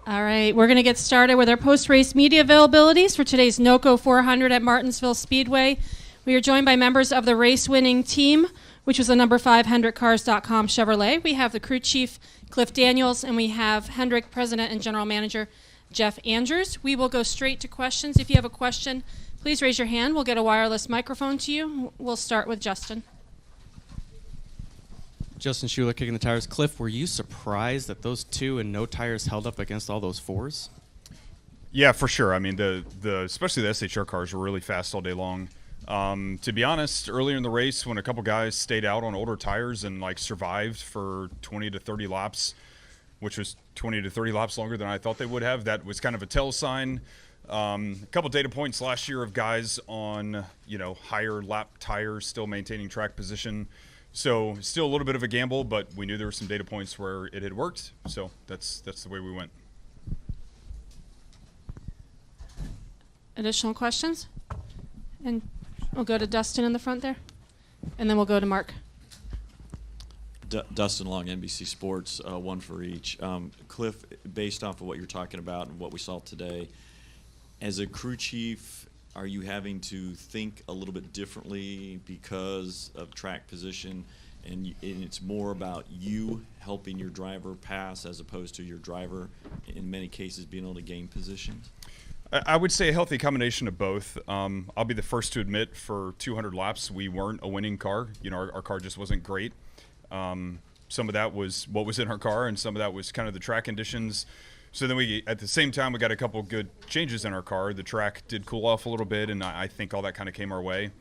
All right, we're going to get started with our post-race media availabilities for today's NOCO 400 at Martinsville Speedway. We are joined by members of the race-winning team, which was the number 5 HendrickCars.com Chevrolet. We have the crew chief, Cliff Daniels, and we have Hendrick president and general manager, Jeff Andrews. We will go straight to questions. If you have a question, please raise your hand. We'll get a wireless microphone to you. We'll start with Justin. Justin Schuler kicking the tires. Cliff, were you surprised that those 2 and no tires held up against all those 4s? Yeah, for sure. I mean, the especially the SHR cars were really fast all day long. To be honest, earlier in the race, when a couple guys stayed out on older tires and survived for 20 to 30 laps, which was 20 to 30 laps longer than I thought they would have, that was kind of a tell sign. A couple data points last year of guys on higher lap tires still maintaining track position. So still a little bit of a gamble, but we knew there were some data points where it had worked. So that's the way we went. Additional questions? And we'll go to Dustin in the front there, and then we'll go to Mark. Dustin Long, NBC Sports, one for each. Cliff, based off of what you're talking about and what we saw today, as a crew chief, are you having to think a little bit differently because of track position, and it's more about you helping your driver pass as opposed to your driver, in many cases, being able to gain position? I would say a healthy combination of both. I'll be the first to admit for 200 laps we weren't a winning car. Our car just wasn't great. Some of that was what was in our car, and some of that was kind of the track conditions. So then at the same time, we got a couple good changes in our car. The track did cool off a little bit, and I think all that kind of came our way.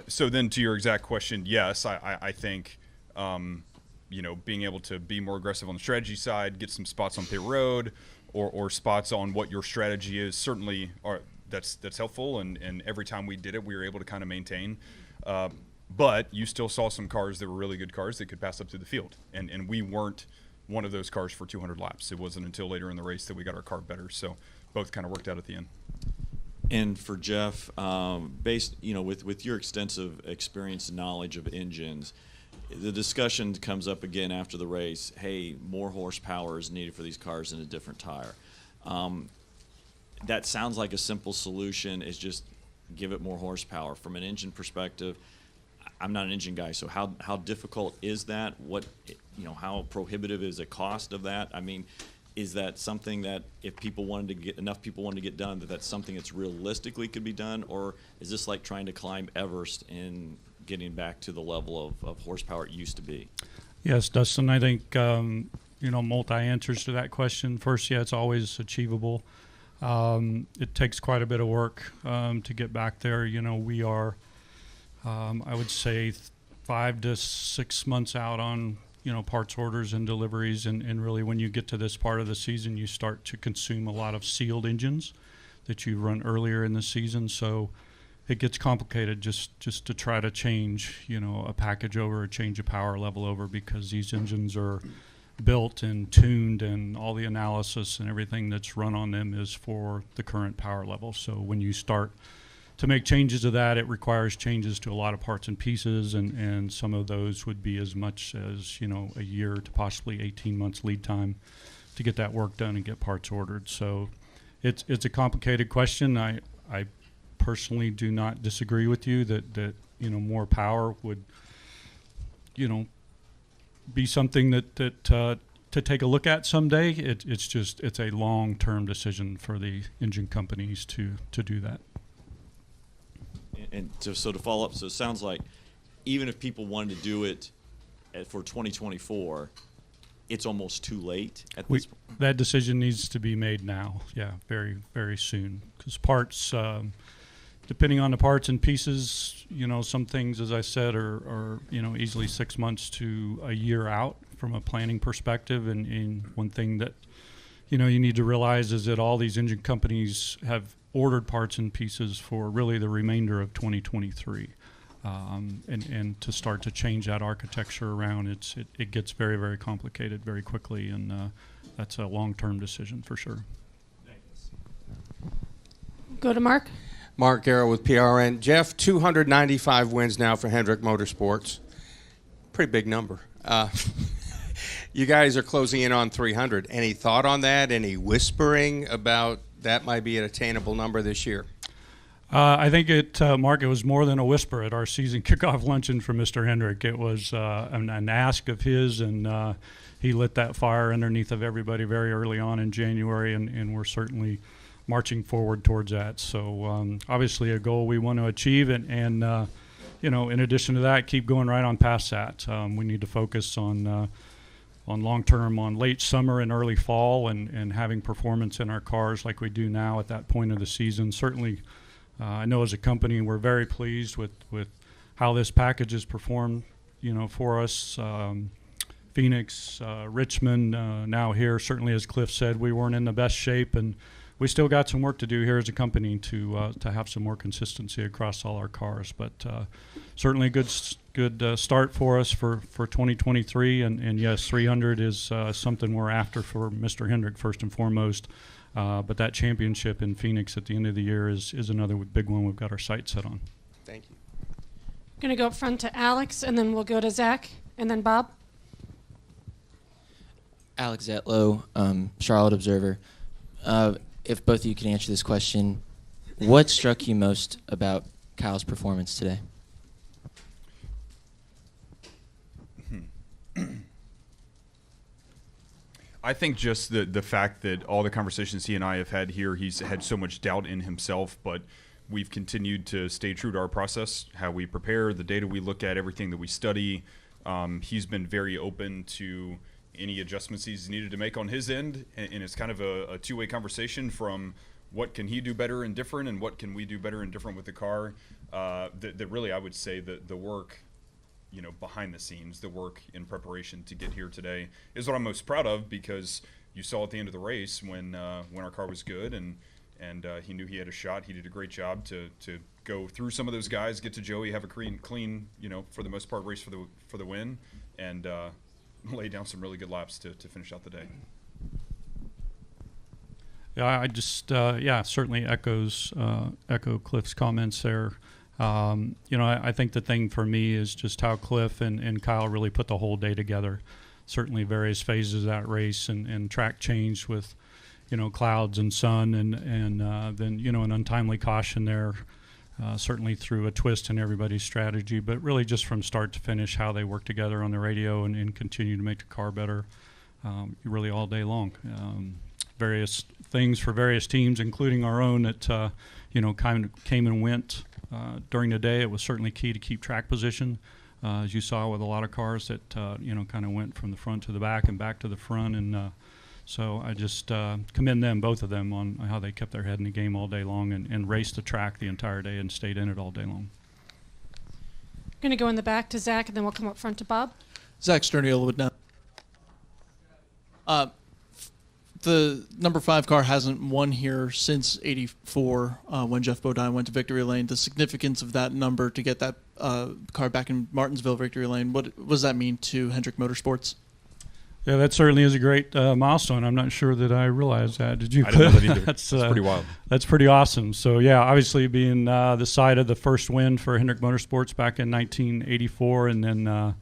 So then to your exact question, yes, I think, being able to be more aggressive on the strategy side, get some spots on pit road or spots on what your strategy is, certainly that's helpful. And every time we did it, we were able to kind of maintain. But you still saw some cars that were really good cars that could pass up through the field. And we weren't one of those cars for 200 laps. It wasn't until later in the race that we got our car better. So both kind of worked out at the end. And for Jeff, based, with your extensive experience and knowledge of engines, the discussion comes up again after the race, hey, more horsepower is needed for these cars in a different tire. That sounds like a simple solution, is just give it more horsepower. From an engine perspective, I'm not an engine guy, so how difficult is that? How prohibitive is the cost of that? I mean, is that something that if enough people wanted to get done, that's something that's realistically could be done, or is this like trying to climb Everest and getting back to the level of horsepower it used to be? Yes, Dustin, I think multi-answers to that question. First, yeah, it's always achievable. It takes quite a bit of work to get back there. We are, I would say, 5 to 6 months out on parts orders and deliveries, and really when you get to this part of the season, you start to consume a lot of sealed engines that you run earlier in the season. So it gets complicated just to try to change, a package over, or change a power level over, because these engines are built and tuned, and all the analysis and everything that's run on them is for the current power level. So when you start to make changes to that, it requires changes to a lot of parts and pieces, and some of those would be as much as a year to possibly 18 months lead time to get that work done and get parts ordered. So it's a complicated question. I personally do not disagree with you that more power would be something that to take a look at someday. It's a long-term decision for the engine companies to do that. And so to follow up, so it sounds like even if people wanted to do it for 2024, it's almost too late at this point. That decision needs to be made now, yeah, very, very soon. Because parts, depending on the parts and pieces, some things, as I said, are easily 6 months to a year out from a planning perspective. And one thing that, you need to realize is that all these engine companies have ordered parts and pieces for really the remainder of 2023, and to start to change that architecture around, it gets very, very complicated very quickly, and that's a long-term decision for sure. Go to Mark. Mark Garrow with PRN. Jeff, 295 wins now for Hendrick Motorsports. Pretty big number. You guys are closing in on 300. Any thought on that? Any whispering about that might be an attainable number this year? I think Mark, it was more than a whisper at our season kickoff luncheon from Mr. Hendrick. It was an ask of his, and he lit that fire underneath of everybody very early on in January, and we're certainly marching forward towards that. So obviously a goal we want to achieve, and in addition to that, keep going right on past that. We need to focus on long term, on late summer and early fall, and having performance in our cars like we do now at that point of the season. Certainly, I know as a company we're very pleased with how this package has performed, for us. Phoenix, Richmond, now here. Certainly, as Cliff said, we weren't in the best shape, and we still got some work to do here as a company to have some more consistency across all our cars. But certainly good start for us for 2023. And yes, 300 is something we're after for Mr. Hendrick first and foremost. But that championship in Phoenix at the end of the year is another big one we've got our sights set on. Thank you. Going to go up front to Alex, and then we'll go to Zach, and then Bob. Alex Zetlow, Charlotte Observer. If both of you can answer this question, what struck you most about Kyle's performance today? I think just the fact that all the conversations he and I have had here, he's had so much doubt in himself, but we've continued to stay true to our process, how we prepare, the data we look at, everything that we study. He's been very open to any adjustments he's needed to make on his end, and it's kind of a two-way conversation from what can he do better and different, and what can we do better and different with the car. That really, I would say that the work, behind the scenes, the work in preparation to get here today is what I'm most proud of, because you saw at the end of the race when our car was good and he knew he had a shot. He did a great job to go through some of those guys, get to Joey, have a clean, for the most part, race for the win, and lay down some really good laps to finish out the day. Yeah, I just certainly echo Cliff's comments there. I think the thing for me is just how Cliff and Kyle really put the whole day together. Certainly various phases of that race and track changed with, clouds and sun and then, an untimely caution there, certainly through a twist in everybody's strategy, but really just from start to finish how they work together on the radio and continue to make the car better really all day long. Various things for various teams, including our own, that, kind of came and went. During the day, it was certainly key to keep track position, as you saw with a lot of cars that kind of went from the front to the back and back to the front. And so I just commend them, both of them, on how they kept their head in the game all day long and raced the track the entire day and stayed in it all day long. Going to go in the back to Zach, and then we'll come up front to Bob. Zach Sterniola with now. The number 5 car hasn't won here since '84 when Jeff Bodine went to victory lane. The significance of that number to get that car back in Martinsville victory lane, what does that mean to Hendrick Motorsports? Yeah, that certainly is a great milestone. I'm not sure that I realized that. Did you? I didn't know that either. That's pretty wild. That's pretty awesome. So, yeah, obviously being the side of the first win for Hendrick Motorsports back in 1984, and then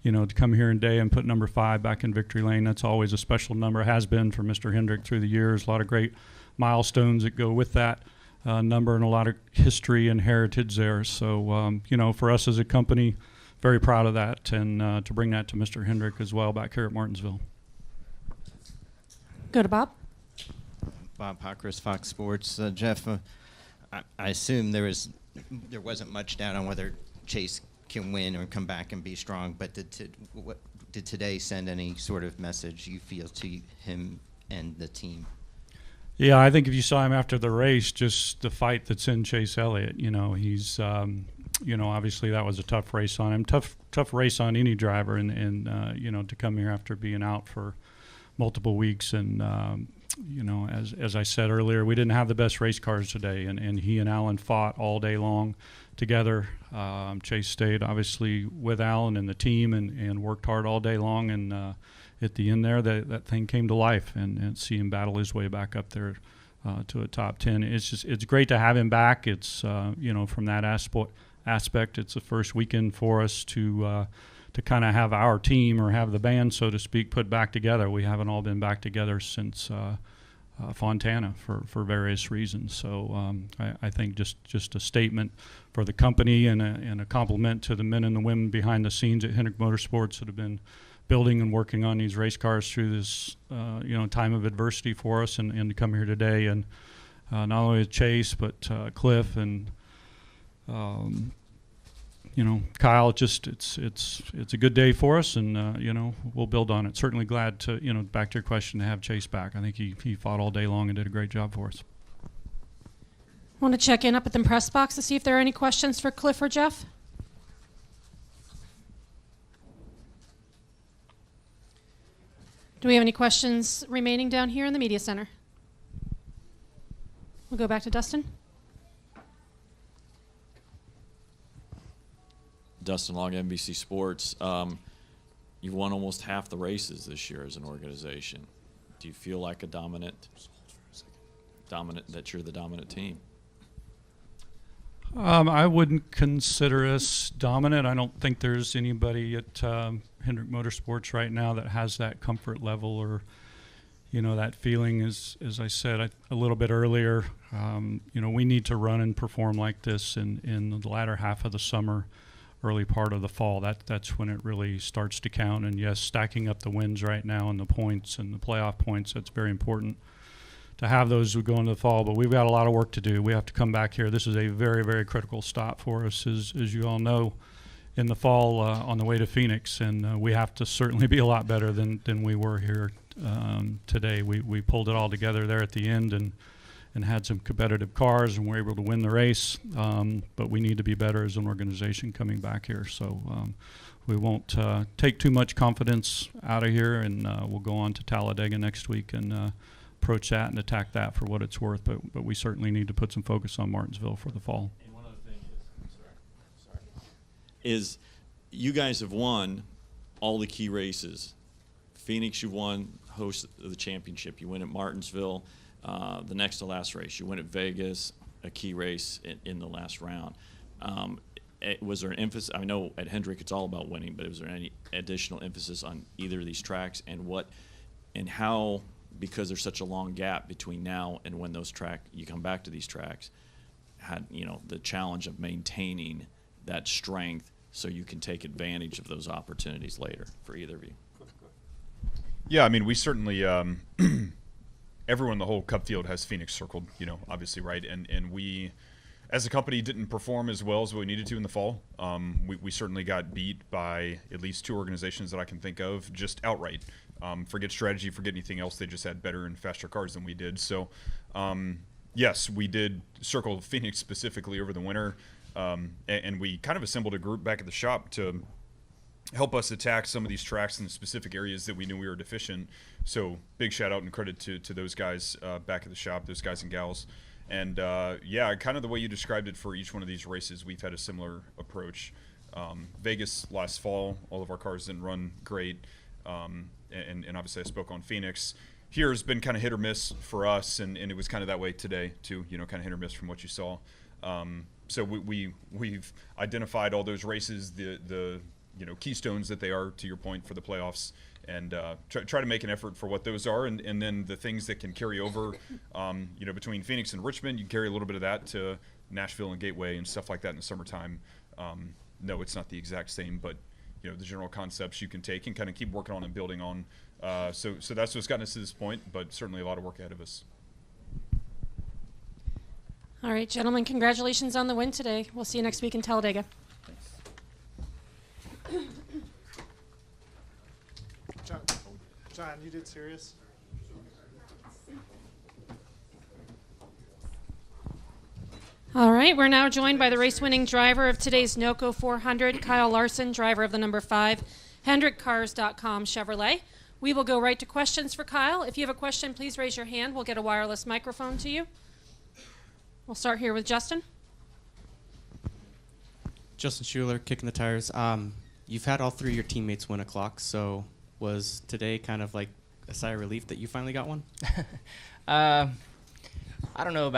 to come here today and put number 5 back in victory lane, that's always a special number. It has been for Mr. Hendrick through the years. A lot of great milestones that go with that number and a lot of history and heritage there. So, for us as a company, very proud of that, and to bring that to Mr. Hendrick as well back here at Martinsville. Go to Bob. Bob Hockers, Fox Sports. Jeff, I assume there wasn't much doubt on whether Chase can win or come back and be strong, but did today send any sort of message you feel to him and the team? Yeah, I think if you saw him after the race, just the fight that's in Chase Elliott, he's, obviously that was a tough race on him, tough race on any driver, and to come here after being out for multiple weeks, and as I said earlier, we didn't have the best race cars today, and he and Alan fought all day long together. Chase stayed obviously with Alan and the team and worked hard all day long, and at the end there, that thing came to life, and see him battle his way back up there to a top 10. It's great to have him back. It's from that aspect, it's the first weekend for us to kind of have our team or have the band, so to speak, put back together. We haven't all been back together since Fontana for various reasons. So I think just a statement for the company and a compliment to the men and the women behind the scenes at Hendrick Motorsports that have been building and working on these race cars through this time of adversity for us, and to come here today and not only with Chase but Cliff and Kyle. It's a good day for us, and we'll build on it. Certainly glad to back to your question, to have Chase back. I think he fought all day long and did a great job for us. I want to check in up at the press box to see if there are any questions for Cliff or Jeff. Do we have any questions remaining down here in the media center? We'll go back to Dustin. Dustin Long, NBC Sports. You've won almost half the races this year as an organization. Do you feel like dominant that you're the dominant team? I wouldn't consider us dominant. I don't think there's anybody at Hendrick Motorsports right now that has that comfort level or that feeling. As I said a little bit earlier, we need to run and perform like this in the latter half of the summer, early part of the fall. That's when it really starts to count. And yes, stacking up the wins right now and the points and the playoff points, that's very important to have those as we go into the fall. But we've got a lot of work to do. We have to come back here. This is a very, very critical stop for us, as you all know, in the fall on the way to Phoenix. And we have to certainly be a lot better than we were here today. We pulled it all together there at the end and had some competitive cars and were able to win the race. But we need to be better as an organization coming back here. So we won't take too much confidence out of here, and we'll go on to Talladega next week and approach that and attack that for what it's worth. But we certainly need to put some focus on Martinsville for the fall. And one other thing is you guys have won all the key races. Phoenix, you won host of the championship. You win at Martinsville, the next to last race. You win at Vegas, a key race in the last round. Was there an emphasis? I know at Hendrick it's all about winning, but was there any additional emphasis on either of these tracks, and how? Because there's such a long gap between now and when you come back to these tracks, had the challenge of maintaining that strength so you can take advantage of those opportunities later for either of you. Yeah, I mean, we certainly everyone in the whole Cup field has Phoenix circled, obviously, right? And we, as a company, didn't perform as well as we needed to in the fall. We certainly got beat by at least two organizations that I can think of, just outright. Forget strategy, forget anything else. They just had better and faster cars than we did. So, yes, we did circle Phoenix specifically over the winter, and we kind of assembled a group back at the shop to help us attack some of these tracks in the specific areas that we knew we were deficient. So big shout out and credit to those guys back at the shop, those guys and gals. And, kind of the way you described it for each one of these races, we've had a similar approach. Vegas last fall, all of our cars didn't run great. And obviously I spoke on Phoenix. Here has been kind of hit or miss for us, and it was kind of that way today too, kind of hit or miss from what you saw. So we've identified all those races, the keystones that they are, to your point, for the playoffs, and try to make an effort for what those are, and then the things that can carry over, between Phoenix and Richmond, you carry a little bit of that to Nashville and Gateway and stuff like that in the summertime. No, it's not the exact same, but the general concepts you can take and kind of keep working on and building on. So that's what's gotten us to this point, but certainly a lot of work ahead of us. All right, gentlemen, congratulations on the win today. We'll see you next week in Talladega. John, you did serious? All right, we're now joined by the race-winning driver of today's NOCO 400, Kyle Larson, driver of the number 5, HendrickCars.com Chevrolet. We will go right to questions for Kyle. If you have a question, please raise your hand. We'll get a wireless microphone to you. We'll start here with Justin. Justin Schuler, Kicking the Tires. You've had all three of your teammates win a clock, so was today kind of like a sigh of relief that you finally got one? I don't know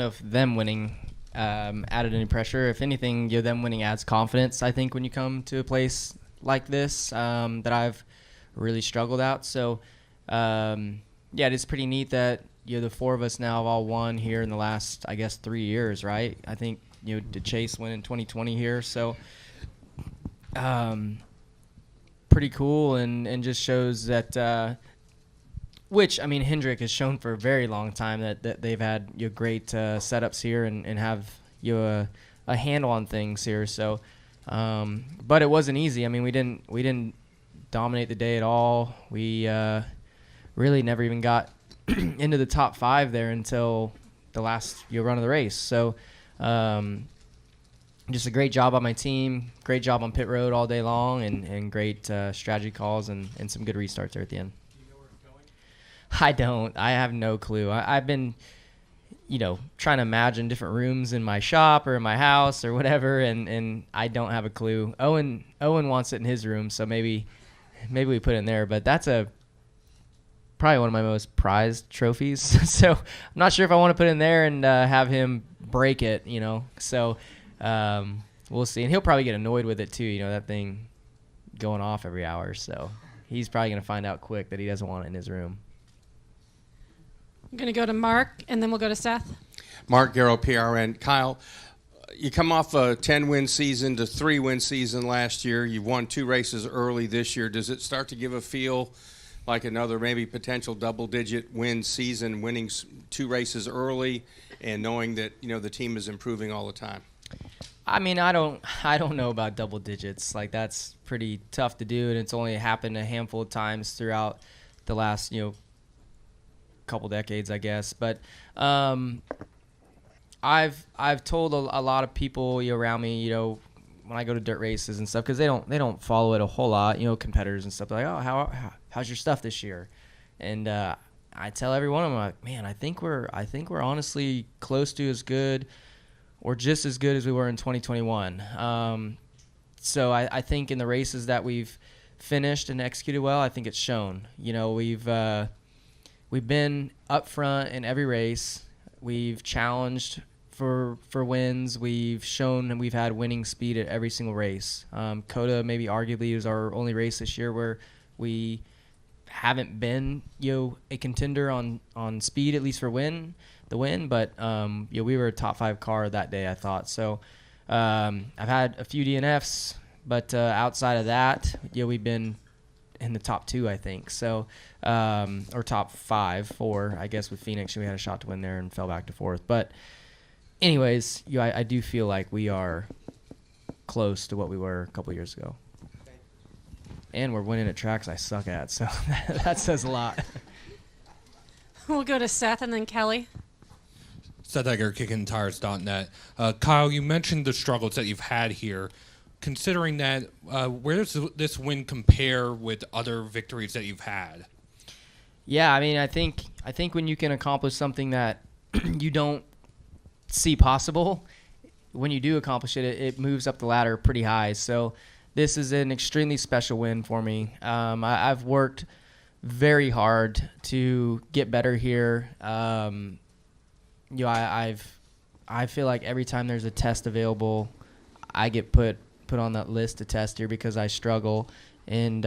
if them winning added any pressure. If anything, them winning adds confidence, I think, when you come to a place like this that I've really struggled out. So, yeah, it's pretty neat that the four of us now have all won here in the last, I guess, 3 years, right? I think did Chase win in 2020 here, so pretty cool, and just shows that. Which, I mean, Hendrick has shown for a very long time that they've had great setups here and have a handle on things here. So, but it wasn't easy. I mean, we didn't dominate the day at all. We really never even got into the top 5 there until the last run of the race. So, just a great job on my team, great job on pit road all day long, and great strategy calls and some good restarts there at the end. I don't. I have no clue. I've been, trying to imagine different rooms in my shop or in my house or whatever, and I don't have a clue. Owen wants it in his room, so maybe we put it in there. But that's probably one of my most prized trophies. So I'm not sure if I want to put it in there and have him break it. So we'll see. And he'll probably get annoyed with it too. That thing going off every hour. So he's probably gonna find out quick that he doesn't want it in his room. I'm going to go to Mark, and then we'll go to Seth. Mark Garrow, PRN. Kyle, you come off a 10-win season to 3-win season last year. You've won 2 races early this year. Does it start to give a feel like another maybe potential double-digit win season, winning 2 races early and knowing that the team is improving all the time? I mean, I don't know about double digits. Like, that's pretty tough to do, and it's only happened a handful of times throughout the last couple decades, I guess. But I've told a lot of people around me, when I go to dirt races and stuff, because they don't follow it a whole lot, competitors and stuff. They're like, oh, how's your stuff this year? And I tell every one of them, like, man, I think we're honestly close to as good or just as good as we were in 2021. So I think in the races that we've finished and executed well, I think it's shown. We've been up front in every race. We've challenged for wins. We've shown that we've had winning speed at every single race. COTA maybe arguably is our only race this year where we haven't been a contender on speed, at least for the win. But we were a top 5 car that day, I thought. So I've had a few DNFs, but outside of that, we've been in the top 2, I think. So, or top 5, 4, I guess, with Phoenix. We had a shot to win there and fell back to 4th. But anyways, I do feel like we are close to what we were a couple years ago. And we're winning at tracks I suck at, so that says a lot. We'll go to Seth and then Kelly. Seth Egger, KickingTires.net. Kyle, you mentioned the struggles that you've had here. Considering that, where does this win compare with other victories that you've had? Yeah, I mean, I think when you can accomplish something that you don't see possible, when you do accomplish it, it moves up the ladder pretty high. So this is an extremely special win for me. I've worked very hard to get better here. I feel like every time there's a test available, I get put on that list to test here because I struggle and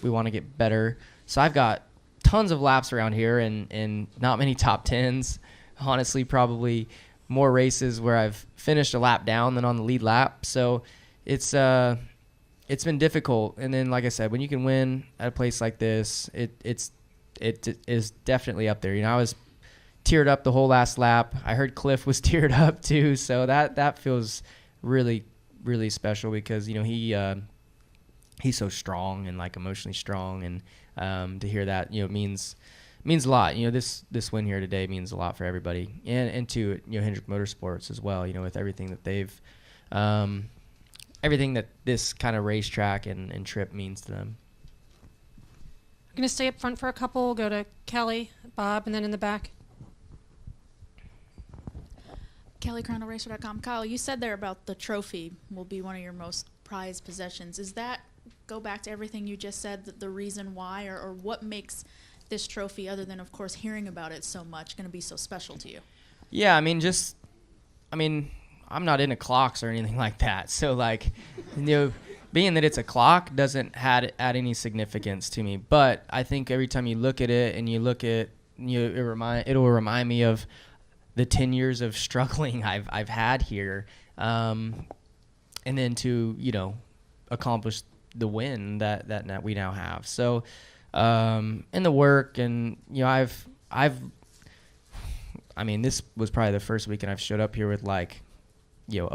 we want to get better. So I've got tons of laps around here and not many top 10s. Honestly, probably more races where I've finished a lap down than on the lead lap. So it's been difficult. And then, like I said, when you can win at a place like this, it is definitely up there. I was teared up the whole last lap. I heard Cliff was teared up too. So that feels really, really special because he's so strong and like emotionally strong, and to hear that means a lot. This win here today means a lot for everybody, and to Hendrick Motorsports as well. With everything that they've everything that this kind of racetrack and trip means to them. I'm going to stay up front for a couple. We'll go to Kelly, Bob, and then in the back. KellyCrandallRacer.com. Kyle, you said there about the trophy will be one of your most prized possessions. Is that go back to everything you just said, the reason why, or what makes this trophy, other than, of course, hearing about it so much, going to be so special to you? Yeah, I'm not into clocks or anything like that. So, being that it's a clock doesn't add any significance to me. But I think every time you look at it and you look at it'll remind me of the 10 years of struggling I've had here, and then to accomplish the win that we now have. So, and the work, and this was probably the first weekend I've showed up here with a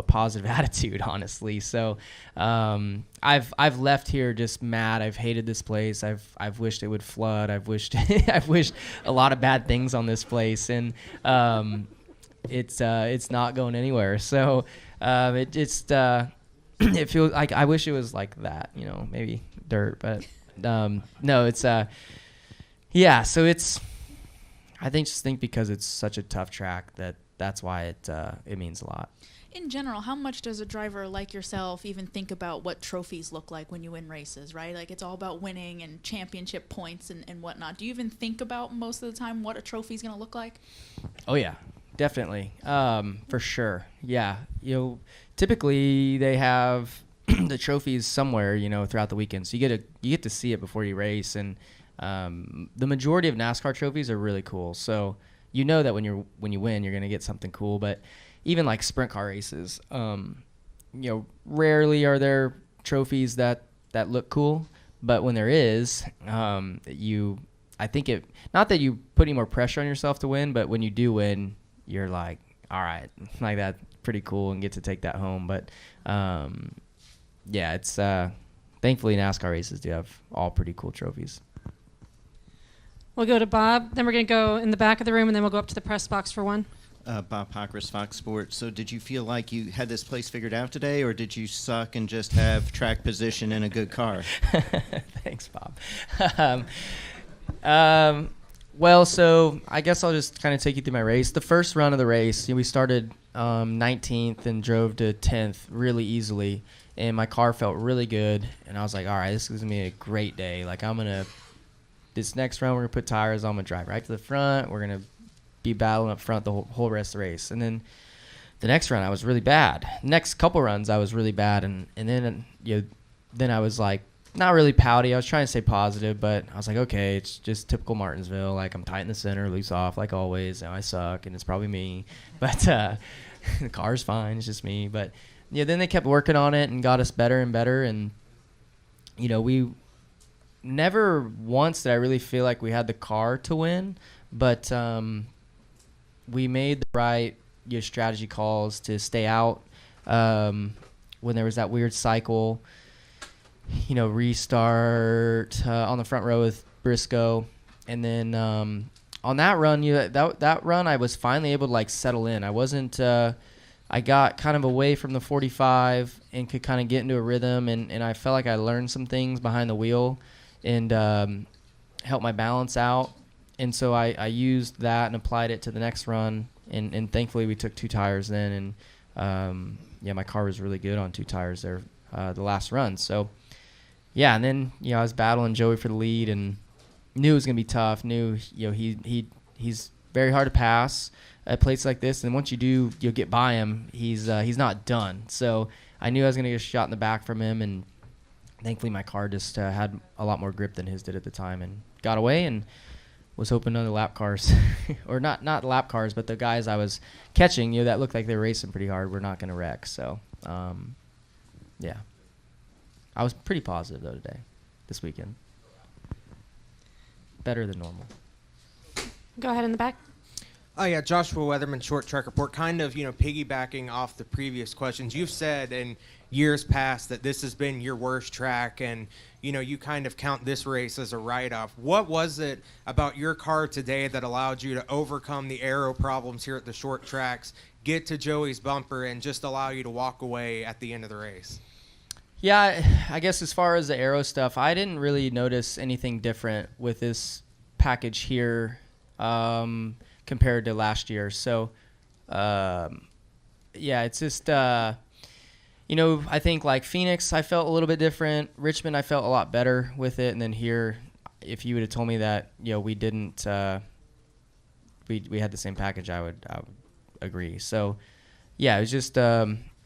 positive attitude, honestly. So I've left here just mad. I've hated this place. I've wished it would flood. I've wished a lot of bad things on this place, and it's not going anywhere. So it just it feels like I wish it was like that, maybe dirt, but no, it's yeah. So it's I think because it's such a tough track that's why it means a lot. In general, how much does a driver like yourself even think about what trophies look like when you win races, right? Like, it's all about winning and championship points and whatnot. Do you even think about most of the time what a trophy's going to look like? Oh, yeah, definitely. For sure. Yeah. Typically they have the trophies somewhere, throughout the weekend. So you get to see it before you race. And the majority of NASCAR trophies are really cool. So that when you win, you're going to get something cool. But even like sprint car races, rarely are there trophies that look cool. But when there is, I think not that you put any more pressure on yourself to win, but when you do win, you're like, all right, like that's pretty cool, and get to take that home. But yeah, it's thankfully NASCAR races do have all pretty cool trophies. We'll go to Bob, then we're going to go in the back of the room, and then we'll go up to the press box for one. Bob Pockris, Fox Sports. So did you feel like you had this place figured out today, or did you suck and just have track position in a good car? Thanks, Bob. Well, so I guess I'll just kind of take you through my race. The first run of the race, we started 19th and drove to 10th really easily, and my car felt really good, and I was like, all right, this is going to be a great day. Like, this next run, we're going to put tires on, I'm going to drive right to the front, we're going to be battling up front the whole rest of the race. And then the next run I was really bad. Next couple runs I was really bad, and then then I was like not really pouty. I was trying to stay positive, but I was like, okay, it's just typical Martinsville. Like, I'm tight in the center, loose off like always. Now I suck, and it's probably me. But the car's fine. It's just me. But then they kept working on it and got us better and better. And we never once did I really feel like we had the car to win, but we made the right strategy calls to stay out when there was that weird cycle, restart on the front row with Briscoe. And then on that run, that run I was finally able to settle in. I wasn't I got kind of away from the 45 and could kind of get into a rhythm, and I felt like I learned some things behind the wheel and helped my balance out. And so I used that and applied it to the next run, and thankfully we took 2 tires then, and my car was really good on 2 tires there the last run. So yeah, and then I was battling Joey for the lead and knew it was gonna be tough. Knew he's very hard to pass at places like this, and once you do, you'll get by him. He's not done. So I knew I was gonna get a shot in the back from him, and thankfully my car just had a lot more grip than his did at the time, and got away and was hoping none of the lap cars, or not lap cars, but the guys I was catching, that looked like they were racing pretty hard, were not going to wreck. So, yeah. I was pretty positive, though, this weekend. Better than normal. Go ahead in the back. Oh, yeah, Joshua Weatherman, Short Track Report. Kind of, piggybacking off the previous questions, you've said in years past that this has been your worst track, and, you kind of count this race as a write-off. What was it about your car today that allowed you to overcome the aero problems here at the short tracks, get to Joey's bumper, and just allow you to walk away at the end of the race? Yeah, I guess as far as the aero stuff, I didn't really notice anything different with this package here compared to last year. So, yeah, it's just, I think like Phoenix, I felt a little bit different. Richmond, I felt a lot better with it. And then here, if you would have told me that, we didn't, we had the same package, I would agree. So, yeah, it was just,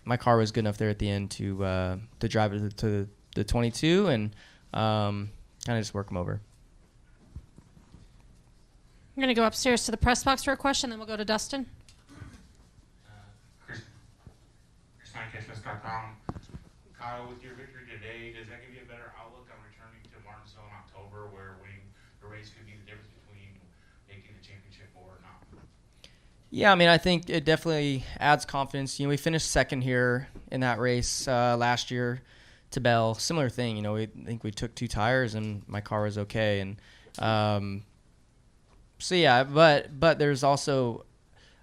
my car was good enough there at the end to drive it to the 22 and kind of just work them over. I'm going to go upstairs to the press box for a question, then we'll go to Dustin. Kyle, with your victory today, does that give you a better outlook on returning to Martinsville in October, where winning the race could be the difference between making the championship or not? Yeah, I mean, I think it definitely adds confidence. You know, we finished second here in that race last year to Bell. Similar thing, you know, I think we took 2 tires and my car was okay. And so, yeah, but there's also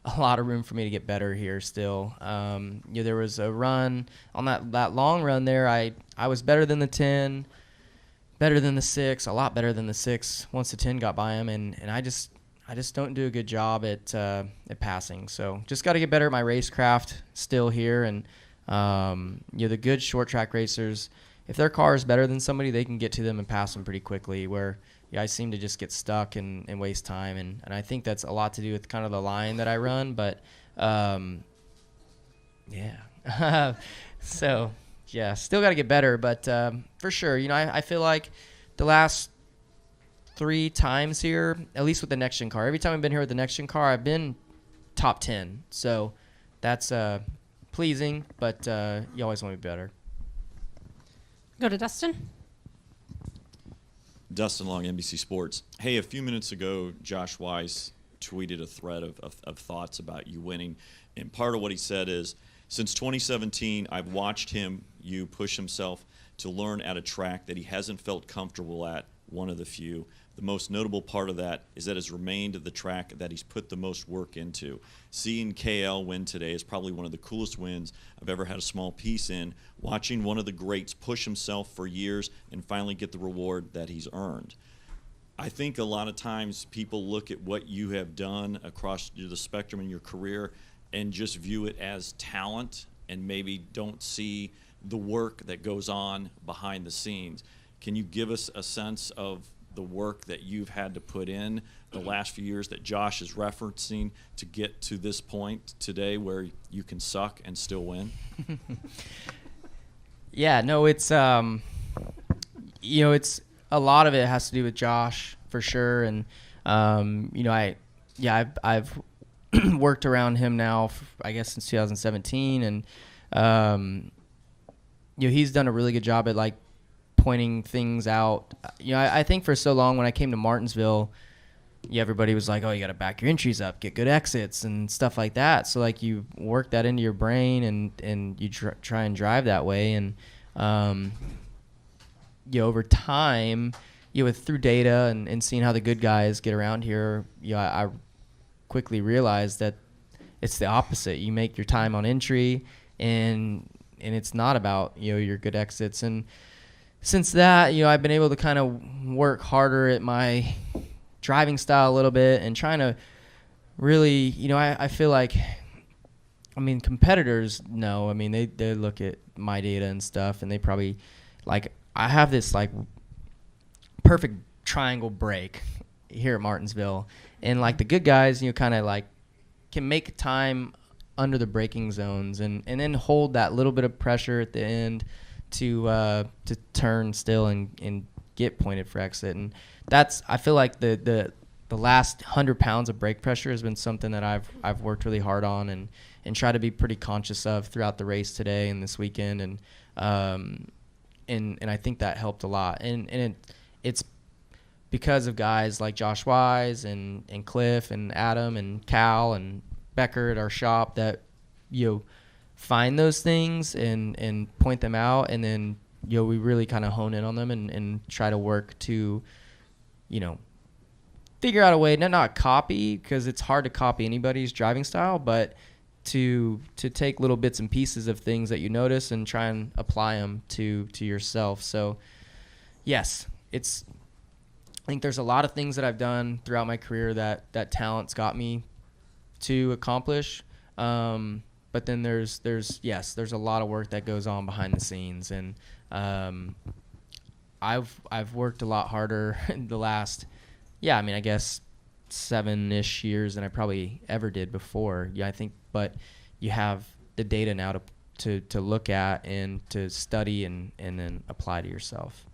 a lot of room for me to get better here still. You know, there was a run on that long run there. I was better than the 10, better than the 6, a lot better than the 6 once the 10 got by him, and I just don't do a good job at passing. So just got to get better at my racecraft still here. And you know, the good short track racers, if their car is better than somebody, they can get to them and pass them pretty quickly. Where I seem to just get stuck and waste time, and I think that's a lot to do with kind of the line that I run. But yeah, so yeah, still got to get better. But for sure, you know, I feel like the last 3 times here, at least with the next gen car, every time I've been here with the next gen car, I've been top 10. So that's pleasing, but you always want to be better. Go to Dustin. Dustin Long, NBC Sports. Hey, a few minutes ago, Josh Weiss tweeted a thread of thoughts about you winning. And part of what he said is, since 2017, I've watched you push himself to learn at a track that he hasn't felt comfortable at, one of the few. The most notable part of that is that it's remained the track that he's put the most work into. Seeing KL win today is probably one of the coolest wins I've ever had a small piece in, watching one of the greats push himself for years and finally get the reward that he's earned. I think a lot of times people look at what you have done across the spectrum in your career and just view it as talent and maybe don't see the work that goes on behind the scenes. Can you give us a sense of the work that you've had to put in the last few years that Josh is referencing to get to this point today where you can suck and still win? Yeah, no, it's you know, it's a lot of it has to do with Josh for sure, and you know, I've worked around him now, I guess since 2017, and you know, he's done a really good job at like pointing things out. You know, I think for so long when I came to Martinsville, everybody was like, oh, you got to back your entries up, get good exits and stuff like that. So like you work that into your brain and you try and drive that way. And you know, over time, you know, through data and seeing how the good guys get around here, you know, I quickly realized that it's the opposite. You make your time on entry, and it's not about, you know, your good exits. And since that, you know, I've been able to kind of work harder at my driving style a little bit and trying to really, you know, I feel like, I mean, competitors know, I mean, they look at my data and stuff, and they probably, like, I have this, like, perfect triangle brake here at Martinsville. And, like, the good guys, you know, kind of, like, can make time under the braking zones and then hold that little bit of pressure at the end to turn still and get pointed for exit. And that's, I feel like the last 100 pounds of brake pressure has been something that I've worked really hard on and try to be pretty conscious of throughout the race today and this weekend. And I think that helped a lot. And it's because of guys like Josh Wise and Cliff and Adam and Cal and Becker at our shop that, you know, find those things and point them out, and then, you know, we really kind of hone in on them and try to work to, you know, figure out a way, not copy, because it's hard to copy anybody's driving style, but to take little bits and pieces of things that you notice and try and apply them to yourself. So yes, I think there's a lot of things that I've done throughout my career that talent's got me to accomplish. But then there's a lot of work that goes on behind the scenes, and I've worked a lot harder in the last, I mean, I guess 7-ish years than I probably ever did before. Yeah, I think, but you have the data now to look at and to study and then apply to yourself.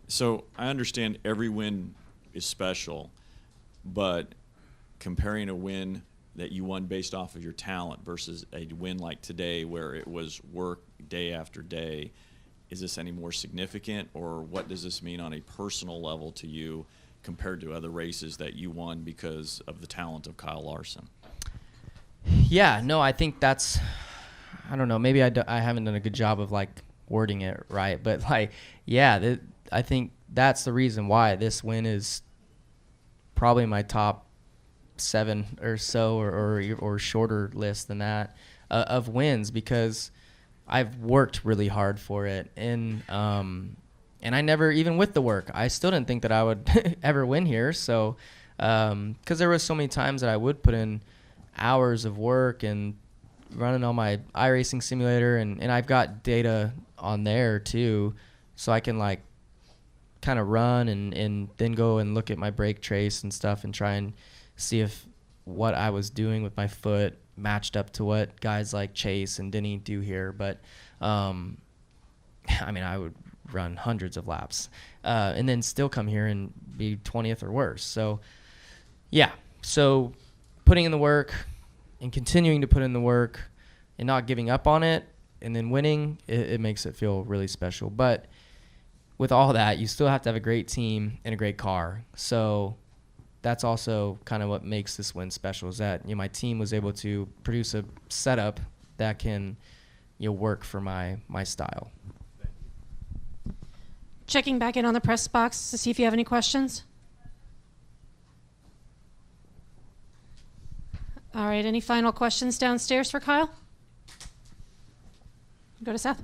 So I understand every win is special, but comparing a win that you won based off of your talent versus a win like today where it was work day after day, is this any more significant, or what does this mean on a personal level to you compared to other races that you won because of the talent of Kyle Larson? Yeah, no, I think that's, I don't know, maybe I haven't done a good job of like wording it right, but like, yeah, I think that's the reason why this win is probably my top 7 or so, or shorter list than that of wins, because I've worked really hard for it, and I never, even with the work, I still didn't think that I would ever win here. So, because there was so many times that I would put in hours of work and running on my iRacing simulator, and I've got data on there too, so I can like kind of run and then go and look at my brake trace and stuff and try and see if what I was doing with my foot matched up to what guys like Chase and Denny do here. But I mean, I would run hundreds of laps and then still come here and be 20th or worse. So yeah, so putting in the work and continuing to put in the work and not giving up on it and then winning, it makes it feel really special. But with all that, you still have to have a great team and a great car. So that's also kind of what makes this win special, is that, you know, my team was able to produce a setup that can, you know, work for my style. Checking back in on the press box to see if you have any questions. All right, any final questions downstairs for Kyle? Go to Seth.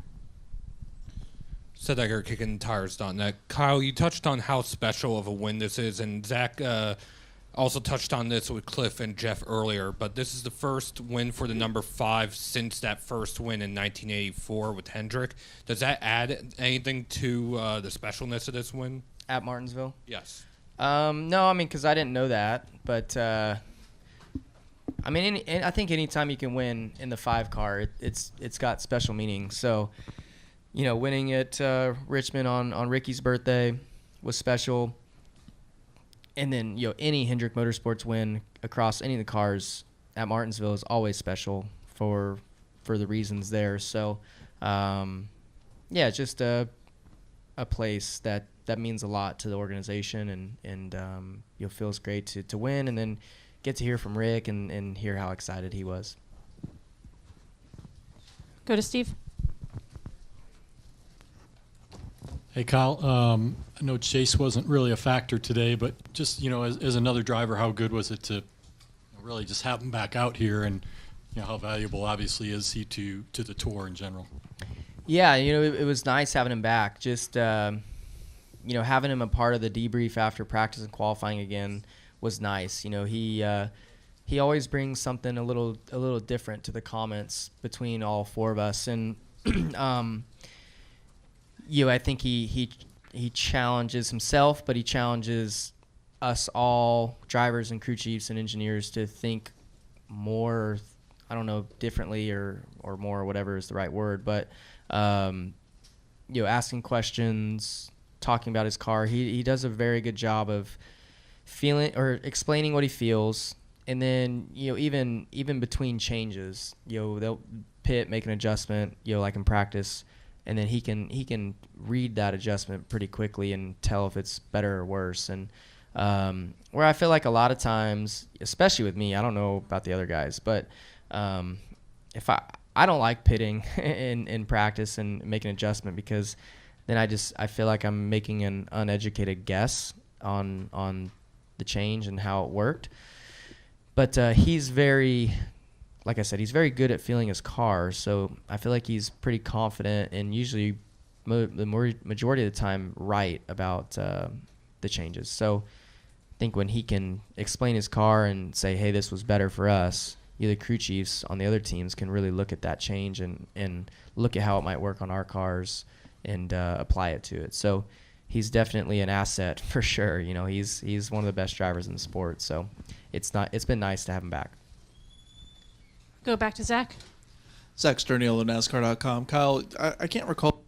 Seth Egger, KickingTires.net. Kyle, you touched on how special of a win this is, and Zach also touched on this with Cliff and Jeff earlier, but this is the first win for the number 5 since that first win in 1984 with Hendrick. Does that add anything to the specialness of this win? At Martinsville? Yes. No, I mean, because I didn't know that, but I mean, I think anytime you can win in the 5 car, it's got special meaning. So, you know, winning at Richmond on Ricky's birthday was special. And then, you know, any Hendrick Motorsports win across any of the cars at Martinsville is always special for the reasons there. So, yeah, just a place that means a lot to the organization, and you know, feels great to win, and then get to hear from Rick and hear how excited he was. Go to Steve. Hey, Kyle. I know Chase wasn't really a factor today, but just, you know, as another driver, how good was it to really just have him back out here, and, you know, how valuable obviously is he to the tour in general? Yeah, you know, it was nice having him back. Just, you know, having him a part of the debrief after practice and qualifying again was nice. You know, he always brings something a little different to the comments between all 4 of us, and you know, I think he challenges himself, but he challenges us all, drivers and crew chiefs and engineers, to think more, I don't know, differently or more, or whatever is the right word, but you know, asking questions, talking about his car. He does a very good job of feeling or explaining what he feels, and then, you know, even between changes, you know, they'll pit, make an adjustment, you know, like in practice, and then he can read that adjustment pretty quickly and tell if it's better or worse. And where I feel like a lot of times, especially with me, I don't know about the other guys, but if I don't like pitting in practice and making an adjustment, because then I feel like I'm making an uneducated guess on the change and how it worked. But he's very, like I said, he's very good at feeling his car, so I feel like he's pretty confident and usually the majority of the time right about the changes. So I think when he can explain his car and say, hey, this was better for us, the crew chiefs on the other teams can really look at that change and look at how it might work on our cars and apply it to it. So he's definitely an asset for sure. You know, he's one of the best drivers in the sport. So it's been nice to have him back. Go back to Zach. Zach Sterniolo, NASCAR.com. Kyle, I can't recall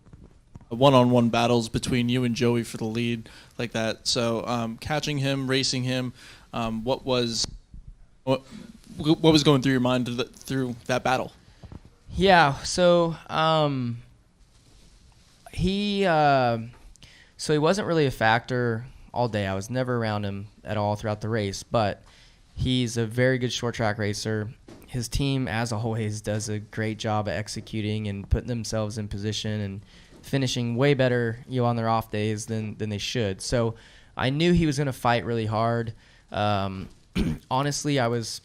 one-on-one battles between you and Joey for the lead like that. So catching him, racing him, what was going through your mind through that battle? Yeah, so he wasn't really a factor all day. I was never around him at all throughout the race, but he's a very good short track racer. His team, as always, does a great job at executing and putting themselves in position and finishing way better, on their off days than they should. So I knew he was going to fight really hard. Honestly, I was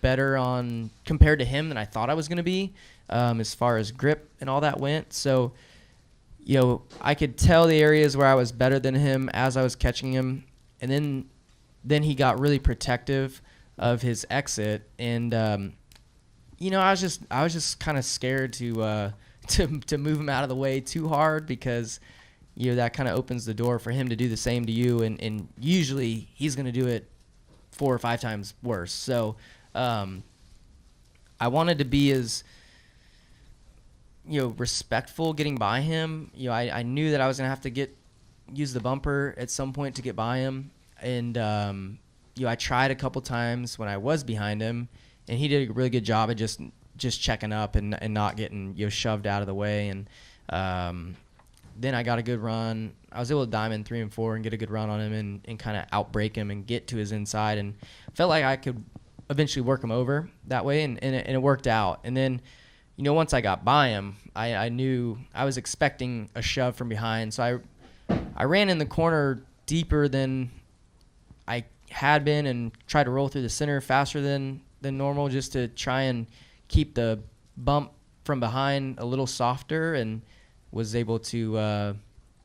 better on compared to him than I thought I was going to be, as far as grip and all that went. So, I could tell the areas where I was better than him as I was catching him, and then he got really protective of his exit, and I was just kind of scared to move him out of the way too hard, because that kind of opens the door for him to do the same to you, and usually he's going to do it 4 or 5 times worse. So I wanted to be as respectful getting by him. I knew that I was going to have to use the bumper at some point to get by him, and I tried a couple times when I was behind him, and he did a really good job of just checking up and not getting shoved out of the way. And then I got a good run. I was able to diamond 3 and 4 and get a good run on him and kind of outbreak him and get to his inside, and felt like I could eventually work him over that way, and it worked out. And then once I got by him, I knew I was expecting a shove from behind, so I ran in the corner deeper than I had been and tried to roll through the center faster than normal, just to try and keep the bump from behind a little softer, and was able to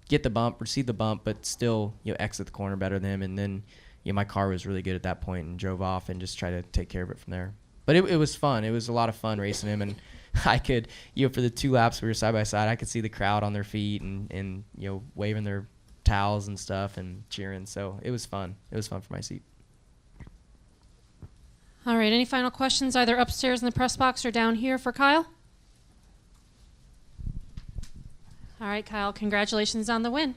get the bump, receive the bump, but still exit the corner better than him. And then my car was really good at that point and drove off and just tried to take care of it from there. But it was fun. It was a lot of fun racing him, and I could, for the 2 laps we were side by side, I could see the crowd on their feet and waving their towels and stuff and cheering. So it was fun. It was fun for my seat. All right, any final questions either upstairs in the press box or down here for Kyle? All right, Kyle, congratulations on the win.